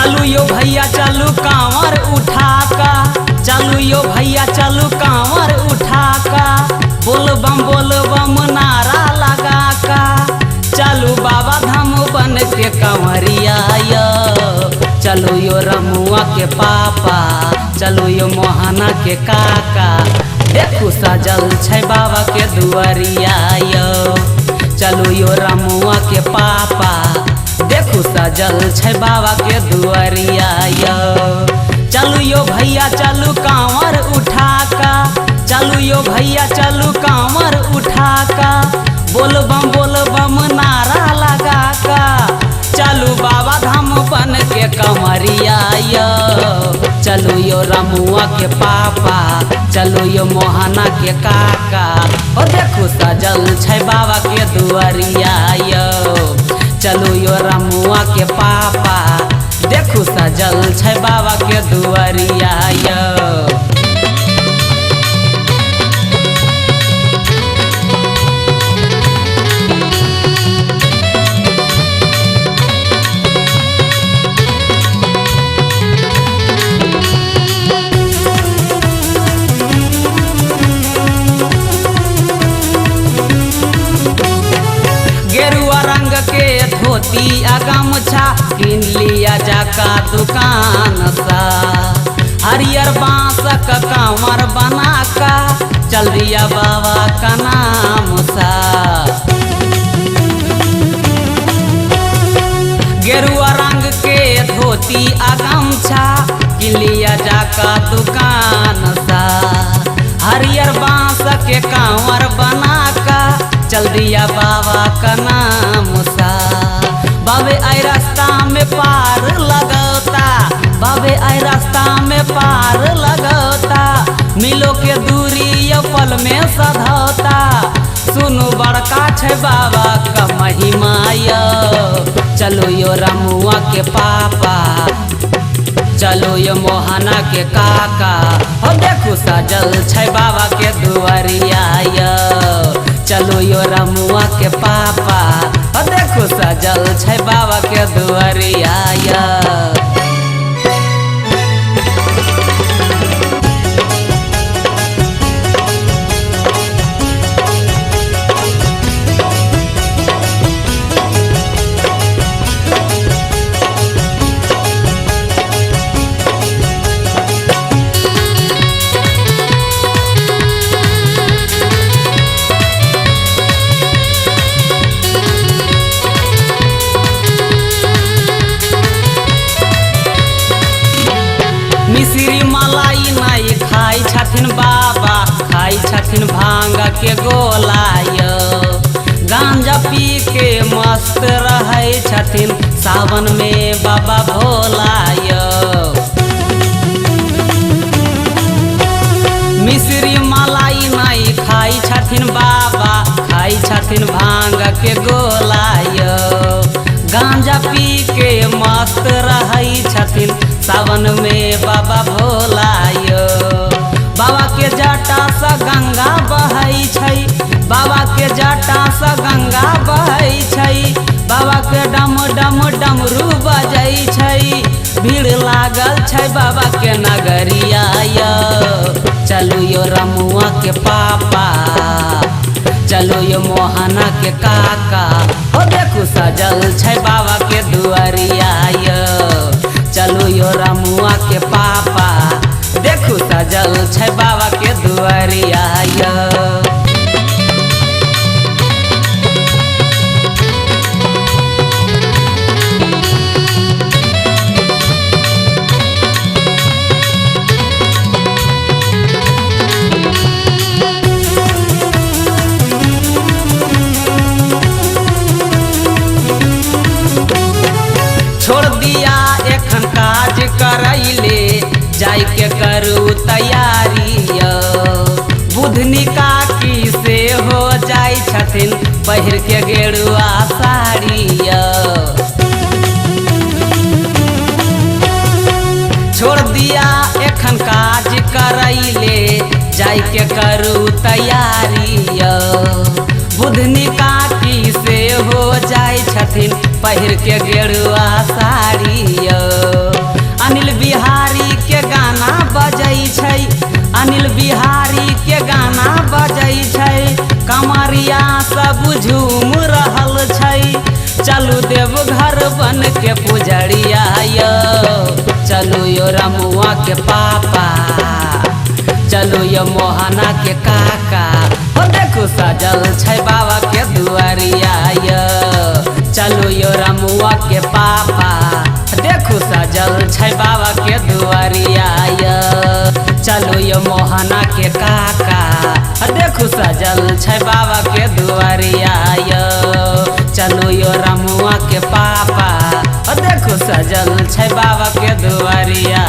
चलू यो भैया चलू कांवर उठा का, चलू यो भैया चलू कांवर उठा का, बोल बम नारा लगा का, चलू बाबा धाम बन के कंवरिया यो। चलू यो रमुआ के पापा, चलू यो मोहना के काका, देखू सजल छै बाबा के दुआरिया यो। चलू यो रमुआ के पापा, देखू सजल छै बाबा के दुआरिया यो। चलू यो भैया चलू कांवर उठा का, चलू यो भैया चलू कांवर उठा का, बोल बम नारा लगा का, चलू बाबा धाम बन के कंवरिया यो। चलू यो रमुआ के पापा, चलू यो मोहना के काका, ओ देखू सजल छै बाबा के दुआरिया यो। चलू यो रमुआ के पापा, देखू सजल छै बाबा के दुआरिया यो। गेरुआ रंग के धोती आ गमछा किन लिया जाका दुकान सा, हरियर बांस का कांवर बना का, चल दिया बाबा का नाम सा। गेरुआ रंग के धोती आ गमछा किन लिया जाका दुकान सा, हरियर बांस के कांवर बना का, चल दिया बाबा का नाम सा। बाबे आई रास्ता में पार लगौता, बाबे आई रास्ता में पार लगौता, मिलो के दूरी यो पल में सधौता, सुनु बड़का छै बाबा का महिमा यो। चलो यो रमुआ के पापा, चलो यो मोहना के काका, हो देखू सजल छै बाबा के दुआरिया यो। चलो यो रमुआ के पापा, हो देखू सजल छै बाबा के दुआरिया यो। मिश्री मलाई नहीं खाई छथिन बाबा, खाई छथिन भांग के गोला यो। गांजा पी के मस्त रहे छथिन, सावन में बाबा भोला यो। मिश्री मलाई नहीं खाई छथिन बाबा, खाई छथिन भांग के गोला यो। गांजा पी के मस्त रहे छथिन, सावन में बाबा भोला यो। बाबा के जटा से गंगा बहै छै, बाबा के जटा से गंगा बहै छै, बाबा के डम डम डमरू बजै छै, भीड़ लागल छै बाबा के नगरिया यो। चलू यो रमुआ के पापा, चलो यो मोहना के काका, हो देखू सजल छै बाबा के दुआरिया यो। चलू यो रमुआ के पापा, देखू सजल छै बाबा के दुआरिया यो। छोड़ दिया एखन काज करैले, जाय के करू तैयारी यो। बुधनिका की से हो जाय छथिन, पहिर के गेरुआ साड़ी यो। छोड़ दिया एखन काज करैले, जाय के करू तैयारी यो। बुधनिका की से हो जाय छथिन, पहिर के गेरुआ साड़ी यो। साहिल बिहारी के गाना बजै छै, कमरिया सब झूम रहल छै। चलू देवघर बन के पुजरिया यो, चलू यो रमुआ के पापा, चलू यो मोहना के काका। हो देखो सजल छै बाबा के दुआरिया यो, चलू यो रमुआ के पापा, देखो सजल छै बाबा के दुआरिया यो। चलू यो मोहना के काका, देखो सजल छै बाबा के दुआरिया यो। चलू यो रमुआ के पापा, देखो सजल छै बाबा के दुआरिया।